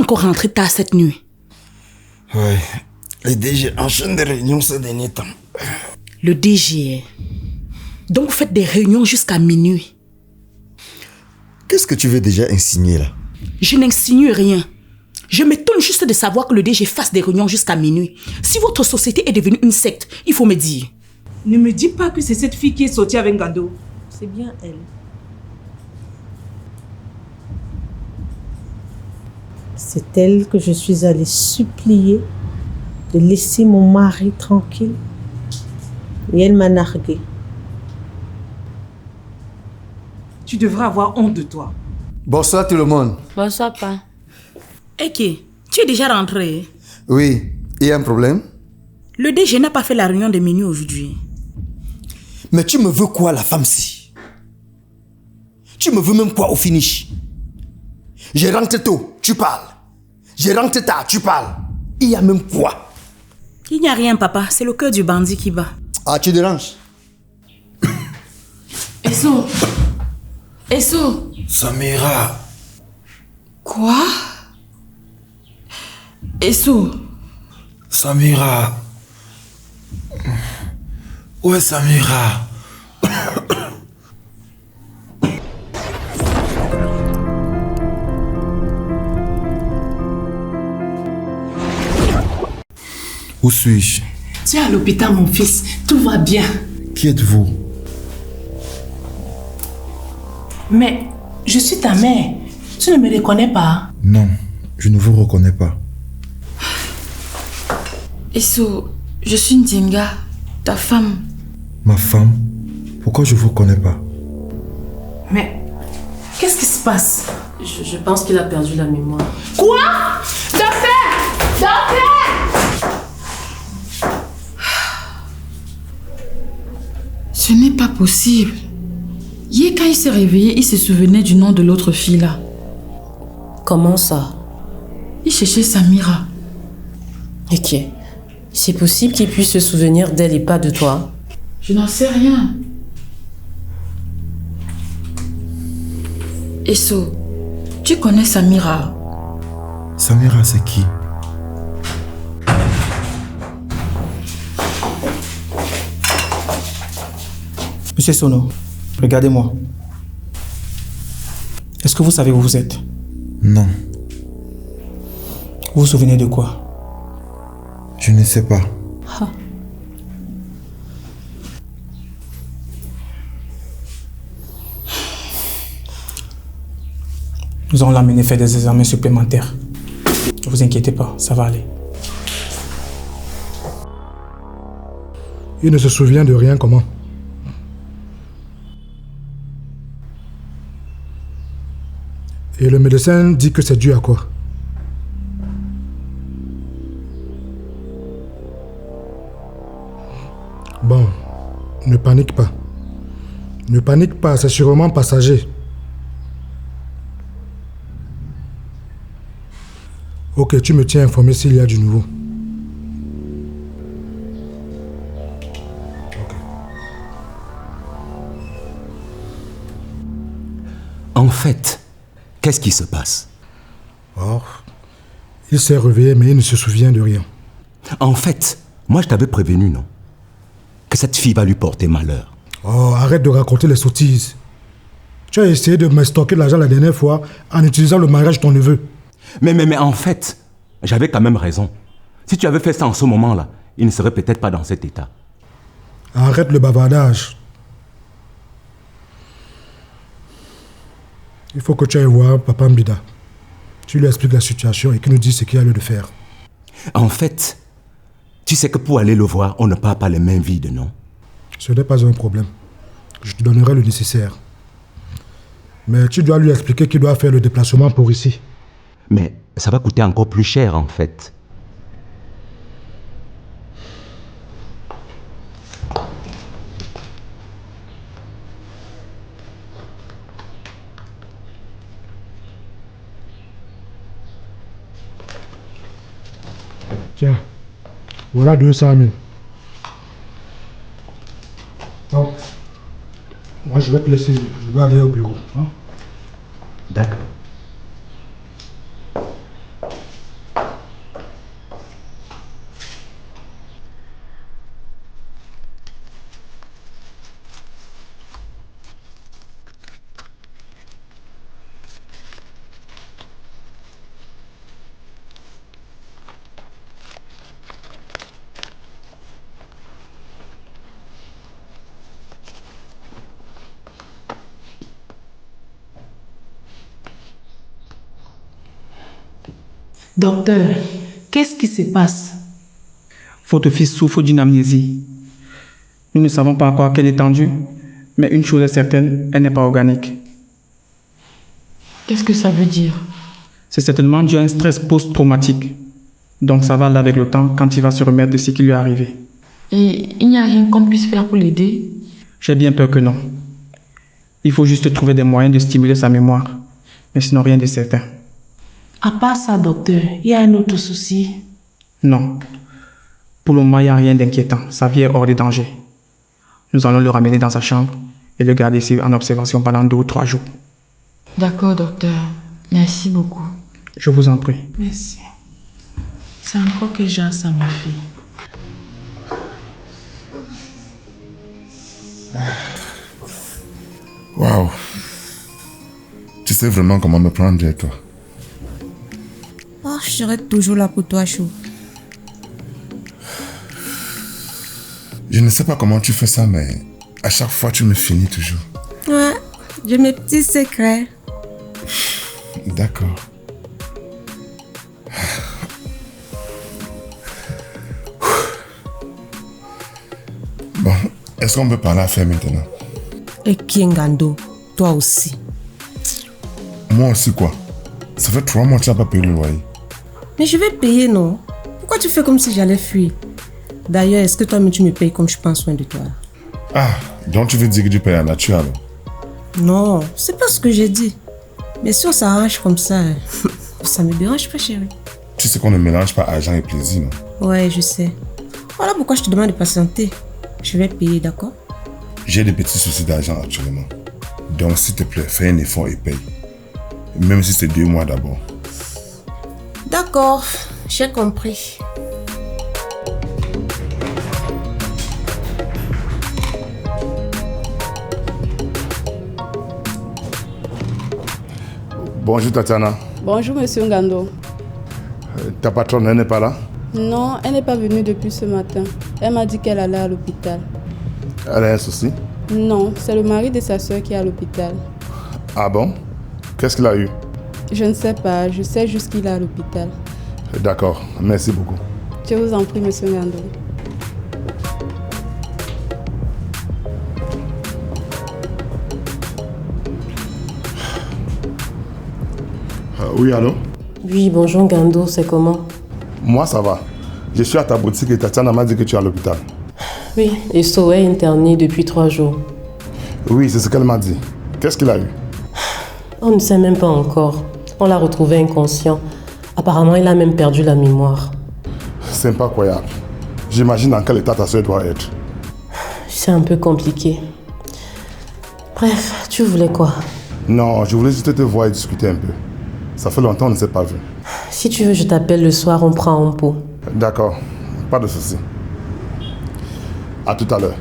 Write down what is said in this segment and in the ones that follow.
encore rentré tard cette nuit? Ouais. Le DG enchaîne des réunions ces derniers temps. Le DG. Donc vous faites des réunions jusqu'à minuit. Qu'est-ce que tu veux déjà insinuer là? Je n'insinue rien. Je m'étonne juste de savoir que le DG fasse des réunions jusqu'à minuit. Si votre société est devenue une secte, il faut me dire. Ne me dis pas que c'est cette fille qui est sortie avec Gado. C'est bien elle. C'est elle que je suis allée supplier de laisser mon mari tranquille. Et elle m'a narguée. Tu devrais avoir honte de toi. Bonsoir tout le monde. Bonsoir, pa. Ok, tu es déjà rentré. Oui, il y a un problème? Le DG n'a pas fait la réunion de minuit aujourd'hui. Mais tu me veux quoi la femme-ci? Tu me veux même quoi au finish? J'ai rentré tôt, tu parles. J'ai rentré tard, tu parles. Il y a même quoi? Il n'y a rien, papa. C'est le cœur du bandit qui bat. Ah, tu déranges? Eso. Eso. Samira. Quoi? Eso. Samira. Où est Samira? Où suis-je? Tu es à l'hôpital, mon fils. Tout va bien. Qui êtes-vous? Mais je suis ta mère. Tu ne me reconnais pas? Non, je ne vous reconnais pas. Eso, je suis Ndinga, ta femme. Ma femme? Pourquoi je vous reconnais pas? Mais qu'est-ce qui se passe? Je pense qu'il a perdu la mémoire. Quoi? Docteur! Docteur! Ce n'est pas possible. Hier, quand il s'est réveillé, il se souvenait du nom de l'autre fille là. Comment ça? Il cherchait Samira. Ok. C'est possible qu'il puisse se souvenir d'elle et pas de toi? Je n'en sais rien. Eso, tu connais Samira? Samira, c'est qui? Monsieur Sono, regardez-moi. Est-ce que vous savez où vous êtes? Non, Vous vous souvenez de quoi? je ne sais pas. Nous allons l'amener faire des examens supplémentaires. Ne vous inquiétez pas, ça va aller. Il ne se souvient de rien comment? Et le médecin dit que c'est dû à quoi? Bon, ne panique pas. Ne panique pas, c'est sûrement passager. Ok, tu me tiens informé s'il y a du nouveau. En fait, qu'est-ce qui se passe? Oh, il s'est réveillé, mais il ne se souvient de rien. En fait, moi je t'avais prévenu, non? Que cette fille va lui porter malheur. Oh, arrête de raconter les sottises. Tu as essayé de me stocker l'argent la dernière fois en utilisant le mariage de ton neveu. Mais en fait, j'avais quand même raison. Si tu avais fait ça en ce moment-là, il ne serait peut-être pas dans cet état. Arrête le bavardage. Il faut que tu ailles voir Papa Mbida. Tu lui expliques la situation et qu'il nous dise ce qu'il y a lieu de faire. En fait, tu sais que pour aller le voir, on ne part pas les mains vides, non? Ce n'est pas un problème. Je te donnerai le nécessaire. Mais tu dois lui expliquer qu'il doit faire le déplacement pour ici. Mais ça va coûter encore plus cher, en fait. Tiens, voilà 200 000. Donc, moi je vais te laisser, je vais aller au bureau. Hein? D'accord. Docteur, qu'est-ce qui se passe? Votre fils souffre d'une amnésie. Nous ne savons pas encore à quelle étendue, mais une chose est certaine, elle n'est pas organique. Qu'est-ce que ça veut dire? C'est certainement dû à un stress post-traumatique. Donc ça va aller avec le temps quand il va se remettre de ce qui lui est arrivé. Et il n'y a rien qu'on puisse faire pour l'aider? J'ai bien peur que non. Il faut juste trouver des moyens de stimuler sa mémoire. Mais sinon rien de certain. À part ça, docteur, il y a un autre souci. Non. Pour le moment, il n'y a rien d'inquiétant. Sa vie est hors de danger. Nous allons le ramener dans sa chambre et le garder ici en observation pendant 2 ou 3 jours. D'accord, docteur. Merci beaucoup. Je vous en prie. Merci. C'est encore que j'ai ça, ma fille. Waouh. Tu sais vraiment comment me prendre, toi. Oh, je serai toujours là pour toi, Chou. Je ne sais pas comment tu fais ça, mais à chaque fois, tu me finis toujours. Ouais, j'ai mes petits secrets. D'accord. Bon, est-ce qu'on peut parler à faire maintenant? Et Kiengando, toi aussi. Moi aussi quoi? Ça fait 3 mois que tu n'as pas payé le loyer. Mais je vais payer, non? Pourquoi tu fais comme si j'allais fuir? D'ailleurs, est-ce que toi-même tu me payes comme je prends soin de toi? Ah, donc tu veux dire que tu payes en nature alors? Non, c'est pas ce que j'ai dit. Mais si on s'arrange comme ça, ça me dérange pas, chérie. Tu sais qu'on ne mélange pas argent et plaisir, non? Ouais, je sais. Voilà pourquoi je te demande de patienter. Je vais payer, d'accord? J'ai des petits soucis d'argent actuellement. Donc s'il te plaît, fais un effort et paye. Même si c'est 2 mois d'abord. D'accord, j'ai compris. Bonjour Tatiana. Bonjour Monsieur Ngando. Ta patronne, elle n'est pas là? Non, elle n'est pas venue depuis ce matin. Elle m'a dit qu'elle allait à l'hôpital. Elle a un souci? Non, c'est le mari de sa soeur qui est à l'hôpital. Ah bon? Qu'est-ce qu'il a eu? Je ne sais pas, je sais juste qu'il est à l'hôpital. D'accord, merci beaucoup. Je vous en prie, Monsieur Ngando. Oui, allô? Oui, bonjour Gando, c'est comment? Moi, ça va. Je suis à ta boutique et Tatiana m'a dit que tu es à l'hôpital. Oui, et So est interné depuis 3 jours. Oui, c'est ce qu'elle m'a dit. Qu'est-ce qu'il a eu? On ne sait même pas encore. On l'a retrouvé inconscient. Apparemment, il a même perdu la mémoire. C'est pas croyable. J'imagine dans quel état ta soeur doit être. C'est un peu compliqué. Bref, tu voulais quoi? Non, je voulais juste te voir et discuter un peu. Ça fait longtemps qu'on ne s'est pas vu. Si tu veux, je t'appelle le soir, on prend un pot. D'accord, pas de souci. À tout à l'heure.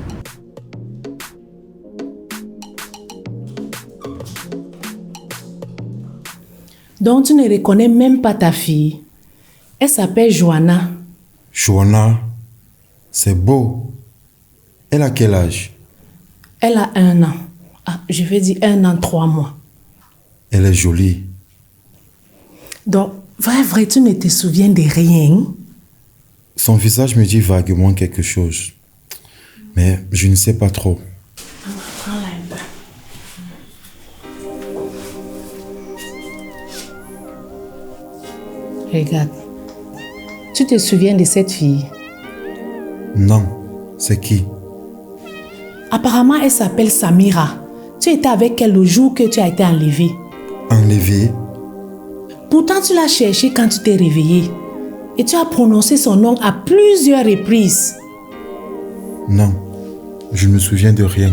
Donc tu ne reconnais même pas ta fille. Elle s'appelle Johanna. Johanna, c'est beau. Elle a quel âge? Elle a 1 an. Ah, je vais dire 1 an, 3 mois. Elle est jolie. Donc, vrai, tu ne te souviens de rien? Son visage me dit vaguement quelque chose. Mais je ne sais pas trop. Prends-la un peu. Regarde. Tu te souviens de cette fille? Non. C'est qui? Apparemment, elle s'appelle Samira. Tu étais avec elle le jour que tu as été enlevée. Enlevée? Pourtant, tu l'as cherchée quand tu t'es réveillée. Et tu as prononcé son nom à plusieurs reprises. Non. Je ne me souviens de rien.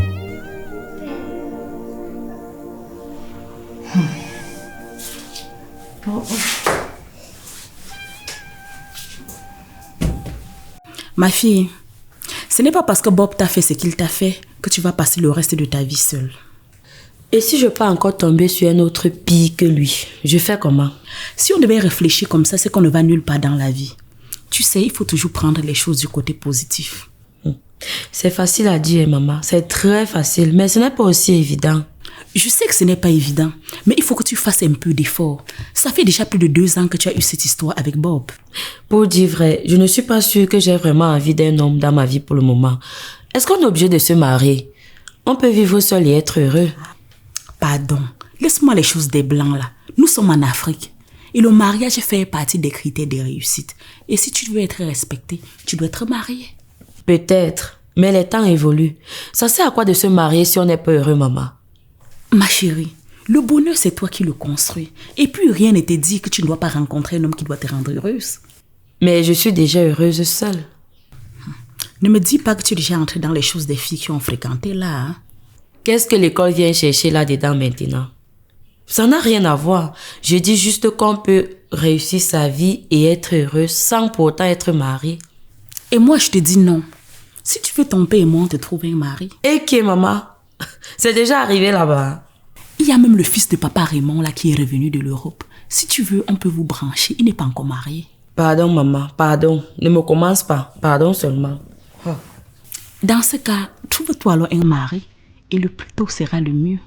Ma fille, ce n'est pas parce que Bob t'a fait ce qu'il t'a fait que tu vas passer le reste de ta vie seule. Et si je peux encore tomber sur un autre pire que lui, je fais comment? Si on devait réfléchir comme ça, c'est qu'on ne va nulle part dans la vie. Tu sais, il faut toujours prendre les choses du côté positif. C'est facile à dire, maman. C'est très facile, mais ce n'est pas aussi évident. Je sais que ce n'est pas évident, mais il faut que tu fasses un peu d'effort. Ça fait déjà plus de 2 ans que tu as eu cette histoire avec Bob. Pour dire vrai, je ne suis pas sûre que j'ai vraiment envie d'un homme dans ma vie pour le moment. Est-ce qu'on est obligé de se marier? On peut vivre seul et être heureux. Pardon, laisse-moi les choses des blancs là. Nous sommes en Afrique. Et le mariage fait partie des critères de réussite. Et si tu veux être respecté, tu dois être marié. Peut-être, mais les temps évoluent. Ça sert à quoi de se marier si on n'est pas heureux, maman? Ma chérie, le bonheur c'est toi qui le construis. Et puis rien ne te dit que tu ne dois pas rencontrer un homme qui doit te rendre heureuse. Mais je suis déjà heureuse seule. Ne me dis pas que tu es déjà entrée dans les choses des filles qui ont fréquenté là. Hein? Qu'est-ce que l'école vient chercher là-dedans maintenant? Ça n'a rien à voir. Je dis juste qu'on peut réussir sa vie et être heureux sans pourtant être marié. Et moi, je te dis non. Si tu veux ton père et moi te trouver un mari. Et qui, maman? C'est déjà arrivé là-bas. Il y a même le fils de papa Raymond là qui est revenu de l'Europe. Si tu veux, on peut vous brancher. Il n'est pas encore marié. Pardon, maman. Pardon. Ne me commence pas. Pardon seulement. Oh. Dans ce cas, trouve-toi alors un mari. Et le plus tôt sera le mieux.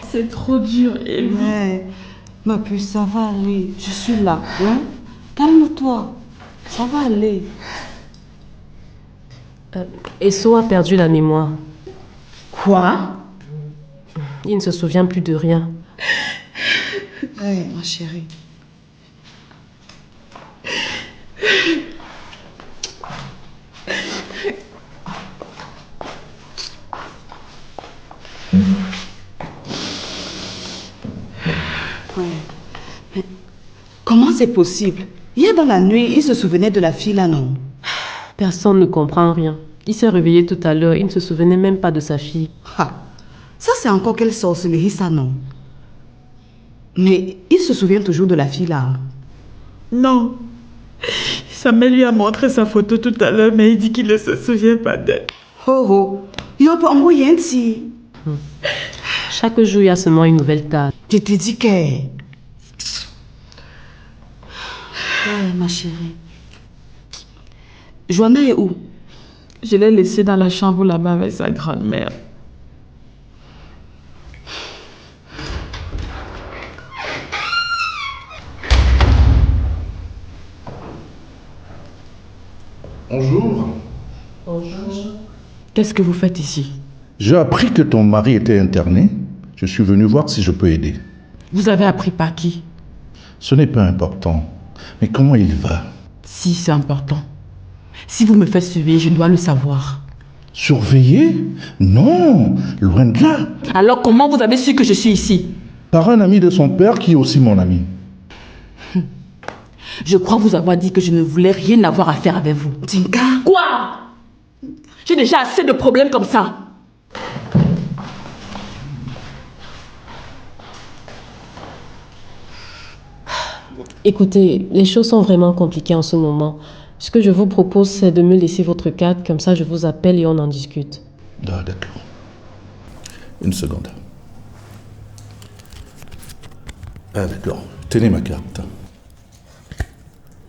C'est trop dur, Evie. Ouais, ma puce, ça va aller. Je suis là. Hein? Calme-toi. Ça va aller. Esso a perdu la mémoire. Quoi? Il ne se souvient plus de rien. Oui, ma chérie. Ouais. Mais comment c'est possible? Hier dans la nuit, il se souvenait de la fille là, non? Personne ne comprend rien. Il s'est réveillé tout à l'heure, il ne se souvenait même pas de sa fille. Ah, ça c'est encore quelle sorcellerie ça, non? Mais il se souvient toujours de la fille là. Non. Samuel lui a montré sa photo tout à l'heure, mais il dit qu'il ne se souvient pas d'elle. Oh oh, il peut envoyer un petit. Chaque jour, il y a seulement une nouvelle tâche. Je te dis que... Ouais, ma chérie. Joanna est où? Je l'ai laissée dans la chambre là-bas avec sa grand-mère. Bonjour. Bonjour. Qu'est-ce que vous faites ici? J'ai appris que ton mari était interné. Je suis venu voir si je peux aider. Vous avez appris par qui? Ce n'est pas important. Mais comment il va? Si, c'est important. Si vous me faites surveiller, je dois le savoir. Surveiller? Non, loin de là. Alors comment vous avez su que je suis ici? Par un ami de son père qui est aussi mon ami. Je crois vous avoir dit que je ne voulais rien avoir à faire avec vous. Tinka. Quoi? J'ai déjà assez de problèmes comme ça. Écoutez, les choses sont vraiment compliquées en ce moment. Ce que je vous propose, c'est de me laisser votre carte, comme ça je vous appelle et on en discute. Ah, d'accord. Une seconde. Ah, d'accord. Tenez ma carte.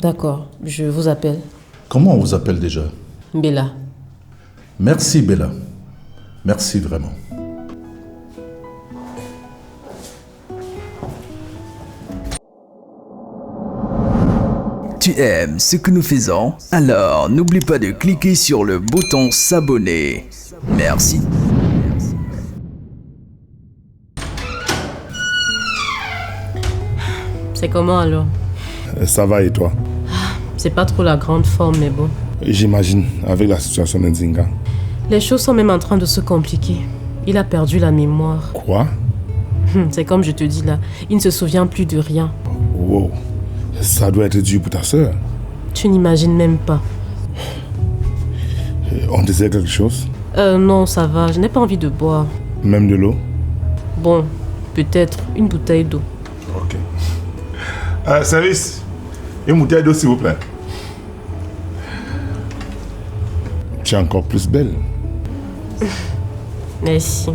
D'accord, je vous appelle. Comment on vous appelle déjà? Bella. Merci, Bella. Merci vraiment. Tu aimes ce que nous faisons? Alors n'oublie pas de cliquer sur le bouton s'abonner. Merci. C'est comment alors? Ça va et toi? C'est pas trop la grande forme, mais bon. J'imagine, avec la situation d'Nzinga. Les choses sont même en train de se compliquer. Il a perdu la mémoire. Quoi? C'est comme je te dis là, il ne se souvient plus de rien. Wow, ça doit être dur pour ta soeur. Tu n'imagines même pas. On disait quelque chose? Non, ça va, je n'ai pas envie de boire. Même de l'eau? Bon, peut-être une bouteille d'eau. Ok. Service, une bouteille d'eau s'il vous plaît. Tu es encore plus belle. Merci.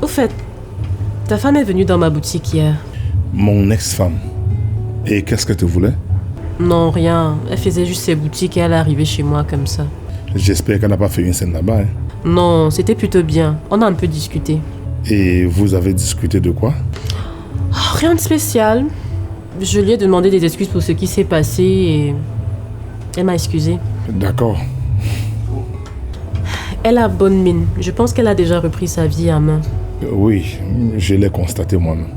Au fait, ta femme est venue dans ma boutique hier. Mon ex-femme. Et qu'est-ce qu'elle te voulait? Non, rien. Elle faisait juste ses boutiques et elle est arrivée chez moi comme ça. J'espère qu'elle n'a pas fait une scène là-bas. Hein. Non, c'était plutôt bien. On a un peu discuté. Et vous avez discuté de quoi? Rien de spécial. Je lui ai demandé des excuses pour ce qui s'est passé et elle m'a excusé. D'accord. Elle a bonne mine. Je pense qu'elle a déjà repris sa vie à main. Oui, je l'ai constaté moi-même.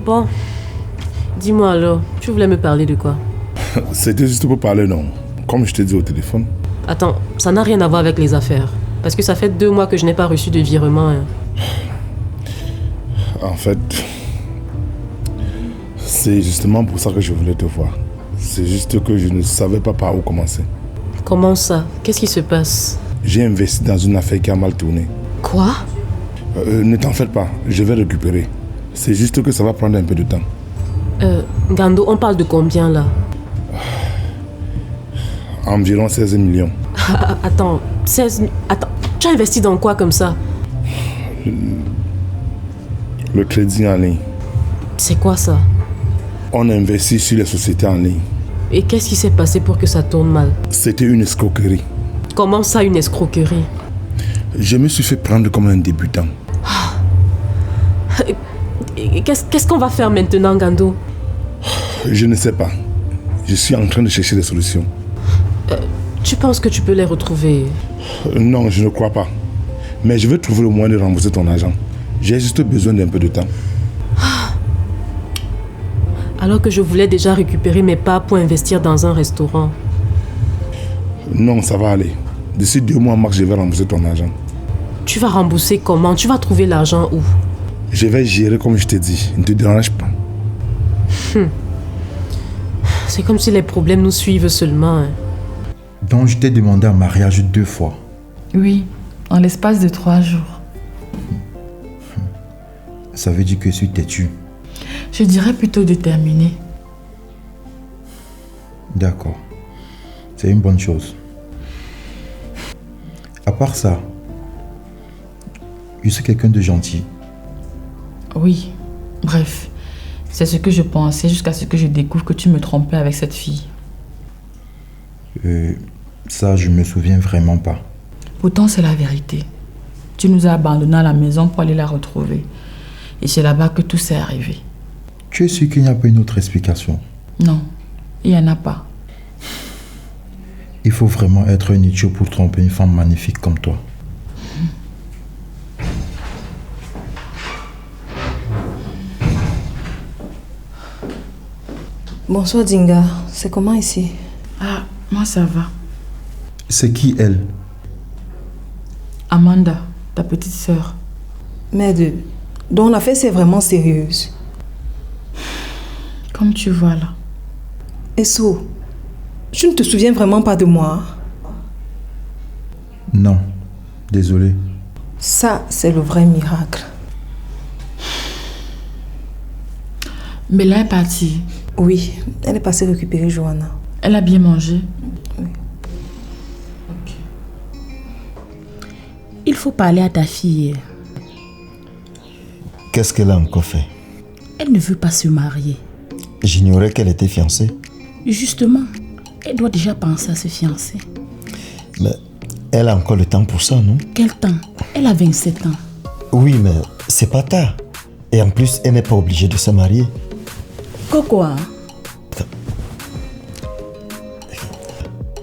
Bon, dis-moi alors, tu voulais me parler de quoi? C'était juste pour parler, non. Comme je t'ai dit au téléphone. Attends, ça n'a rien à voir avec les affaires. Parce que ça fait 2 mois que je n'ai pas reçu de virement. Hein. En fait, c'est justement pour ça que je voulais te voir. C'est juste que je ne savais pas par où commencer. Comment ça? Qu'est-ce qui se passe? J'ai investi dans une affaire qui a mal tourné. Quoi? Ne t'en fais pas, je vais récupérer. C'est juste que ça va prendre un peu de temps. Gando, on parle de combien là? Environ 16 millions. Attends, 16... Attends, tu as investi dans quoi comme ça? Le crédit en ligne. C'est quoi ça? On investit sur les sociétés en ligne. Et qu'est-ce qui s'est passé pour que ça tourne mal? C'était une escroquerie. Comment ça, une escroquerie? Je me suis fait prendre comme un débutant. Qu'est-ce qu'on va faire maintenant, Gando? Je ne sais pas. Je suis en train de chercher des solutions. Tu penses que tu peux les retrouver? Non, je ne crois pas. Mais je vais trouver le moyen de rembourser ton argent. J'ai juste besoin d'un peu de temps. Alors que je voulais déjà récupérer mes parts pour investir dans un restaurant. Non, ça va aller. D'ici 2 mois max, je vais rembourser ton argent. Tu vas rembourser comment? Tu vas trouver l'argent où? Je vais gérer comme je t'ai dit. Ne te dérange pas. C'est comme si les problèmes nous suivent seulement. Hein. Donc je t'ai demandé en mariage 2 fois. Oui, en l'espace de 3 jours. Ça veut dire que je suis têtu. Je dirais plutôt déterminé. D'accord. C'est une bonne chose. À part ça, je suis quelqu'un de gentil. Oui, bref. C'est ce que je pensais jusqu'à ce que je découvre que tu me trompais avec cette fille. Ça, je me souviens vraiment pas. Pourtant, c'est la vérité. Tu nous as abandonnés à la maison pour aller la retrouver. Et c'est là-bas que tout s'est arrivé. Tu es sûr qu'il n'y a pas une autre explication? Non, il n'y en a pas. Il faut vraiment être un idiot pour tromper une femme magnifique comme toi. Bonsoir Dinga, c'est comment ici? Ah, moi ça va. C'est qui elle? Amanda, ta petite sœur. Merde, donc l'affaire c'est vraiment sérieuse. Comme tu vois là. Esso, tu ne te souviens vraiment pas de moi? Non, désolé. Ça, c'est le vrai miracle. Bella est partie. Oui, elle est passée récupérer Johanna. Elle a bien mangé? Oui. Ok. Il faut parler à ta fille. Qu'est-ce qu'elle a encore fait? Elle ne veut pas se marier. J'ignorais qu'elle était fiancée. Justement, elle doit déjà penser à se fiancer. Mais elle a encore le temps pour ça, non? Quel temps? Elle a 27 ans. Oui, mais c'est pas tard. Et en plus, elle n'est pas obligée de se marier. Quoi?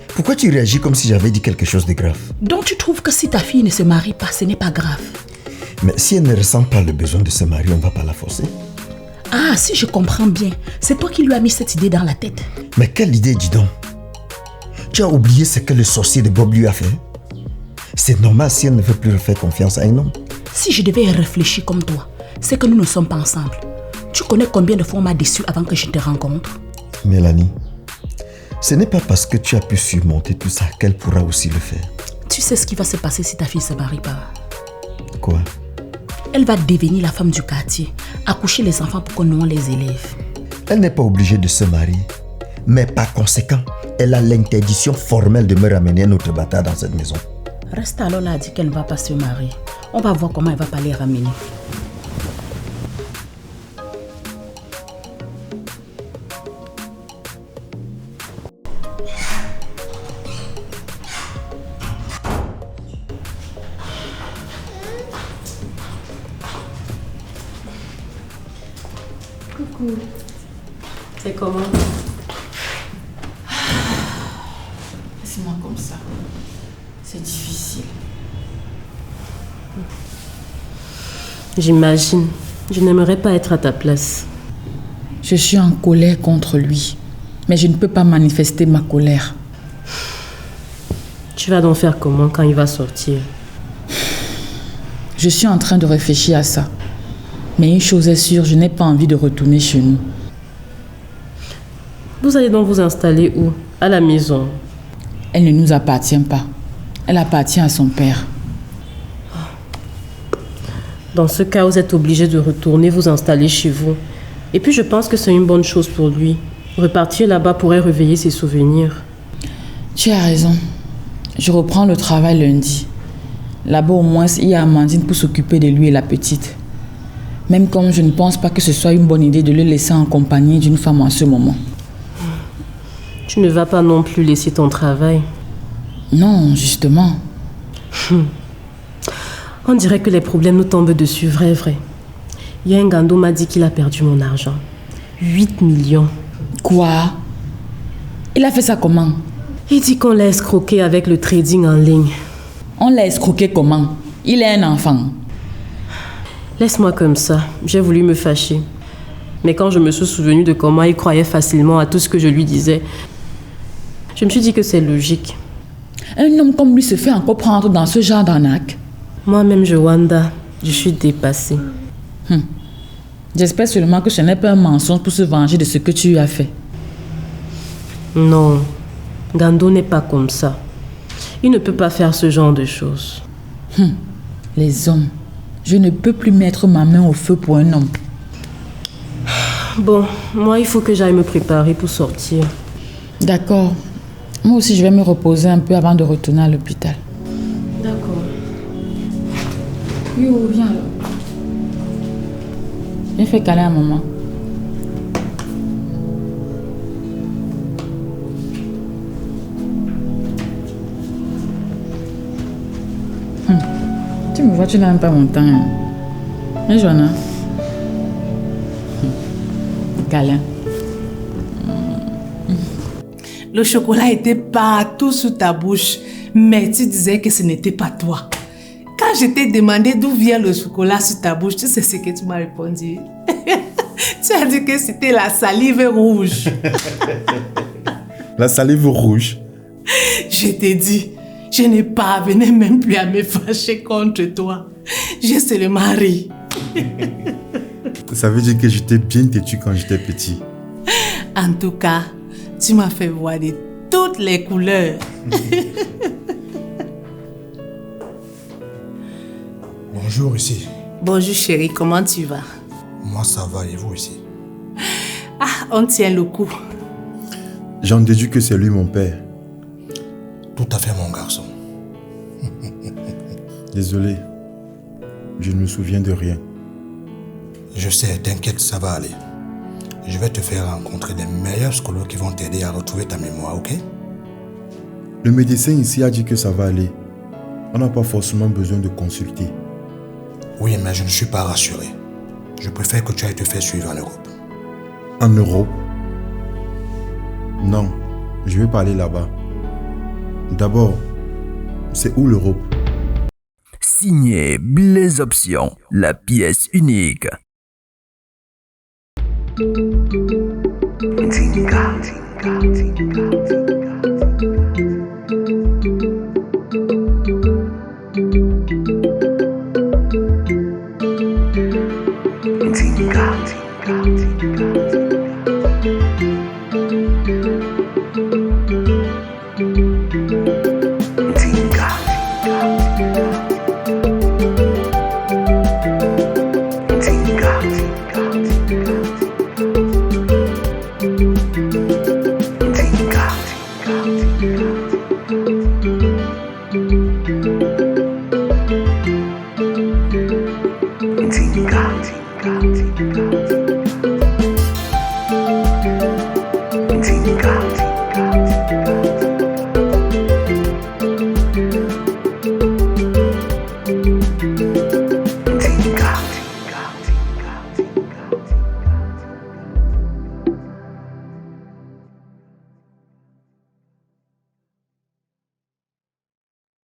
Pourquoi tu réagis comme si j'avais dit quelque chose de grave? Donc tu trouves que si ta fille ne se marie pas, ce n'est pas grave? Mais si elle ne ressent pas le besoin de se marier, on ne va pas la forcer. Ah, si je comprends bien, c'est toi qui lui as mis cette idée dans la tête. Mais quelle idée, dis donc? Tu as oublié ce que le sorcier de Bob lui a fait? C'est normal si elle ne veut plus faire confiance à un homme. Si je devais réfléchir comme toi, c'est que nous ne sommes pas ensemble. Tu connais combien de fois on m'a déçu avant que je te rencontre? Mélanie, ce n'est pas parce que tu as pu surmonter tout ça qu'elle pourra aussi le faire. Tu sais ce qui va se passer si ta fille se marie pas? Quoi? Elle va devenir la femme du quartier, accoucher les enfants pour que nous on les élève. Elle n'est pas obligée de se marier. Mais par conséquent, elle a l'interdiction formelle de me ramener un autre bâtard dans cette maison. Reste alors là, dit qu'elle ne va pas se marier. On va voir comment elle va pas les ramener. Coucou. C'est comment? Laisse-moi comme ça. C'est difficile. J'imagine. Je n'aimerais pas être à ta place. Je suis en colère contre lui, mais je ne peux pas manifester ma colère. Tu vas donc faire comment quand il va sortir? Je suis en train de réfléchir à ça. Mais une chose est sûre, je n'ai pas envie de retourner chez nous. Vous allez donc vous installer où? À la maison? Elle ne nous appartient pas. Elle appartient à son père. Dans ce cas, vous êtes obligé de retourner vous installer chez vous. Et puis je pense que c'est une bonne chose pour lui. Repartir là-bas pourrait réveiller ses souvenirs. Tu as raison. Je reprends le travail lundi. Là-bas au moins, il y a Amandine pour s'occuper de lui et la petite. Même comme je ne pense pas que ce soit une bonne idée de le laisser en compagnie d'une femme en ce moment. Tu ne vas pas non plus laisser ton travail. Non, justement. On dirait que les problèmes nous tombent dessus, vrai. Il y a un Gando m'a dit qu'il a perdu mon argent. 8 millions. Quoi? Il a fait ça comment? Il dit qu'on l'a escroqué avec le trading en ligne. On l'a escroqué comment? Il est un enfant. Laisse-moi comme ça. J'ai voulu me fâcher. Mais quand je me suis souvenu de comment il croyait facilement à tout ce que je lui disais, je me suis dit que c'est logique. Un homme comme lui se fait encore prendre dans ce genre d'arnaque? Moi-même, Joanda, je suis dépassée. J'espère seulement que ce n'est pas un mensonge pour se venger de ce que tu lui as fait. Non, Gando n'est pas comme ça. Il ne peut pas faire ce genre de choses. Les hommes. Je ne peux plus mettre ma main au feu pour un homme. Bon, moi, il faut que j'aille me préparer pour sortir. D'accord. Moi aussi, je vais me reposer un peu avant de retourner à l'hôpital. D'accord. Yo, viens là. Viens faire câlin à maman. Tu me vois, tu n'as même pas mon temps. Hein, Joanna? Câlin. Le chocolat était partout sous ta bouche, mais tu disais que ce n'était pas toi. Quand je t'ai demandé d'où vient le chocolat sur ta bouche, tu sais ce que tu m'as répondu? Tu as dit que c'était la salive rouge. La salive rouge? Je t'ai dit, je ne parvenais même plus à me fâcher contre toi. Je seulement ri. Ça veut dire que j'étais bien têtu quand j'étais petit. En tout cas, tu m'as fait voir de toutes les couleurs. Bonjour ici. Bonjour chérie, comment tu vas? Moi ça va et vous ici? Ah, on tient le coup. J'en déduis que c'est lui mon père. Tout à fait mon garçon. Désolé, je ne me souviens de rien. Je sais, t'inquiète, ça va aller. Je vais te faire rencontrer les meilleurs psychologues qui vont t'aider à retrouver ta mémoire, ok? Le médecin ici a dit que ça va aller. On n'a pas forcément besoin de consulter. Oui, mais je ne suis pas rassuré. Je préfère que tu ailles te faire suivre en Europe. En Europe? Non, je vais pas aller là-bas. D'abord, c'est où l'Europe? Signé Blaise Option, la pièce unique. Tinga, tinga, tinga, tinga.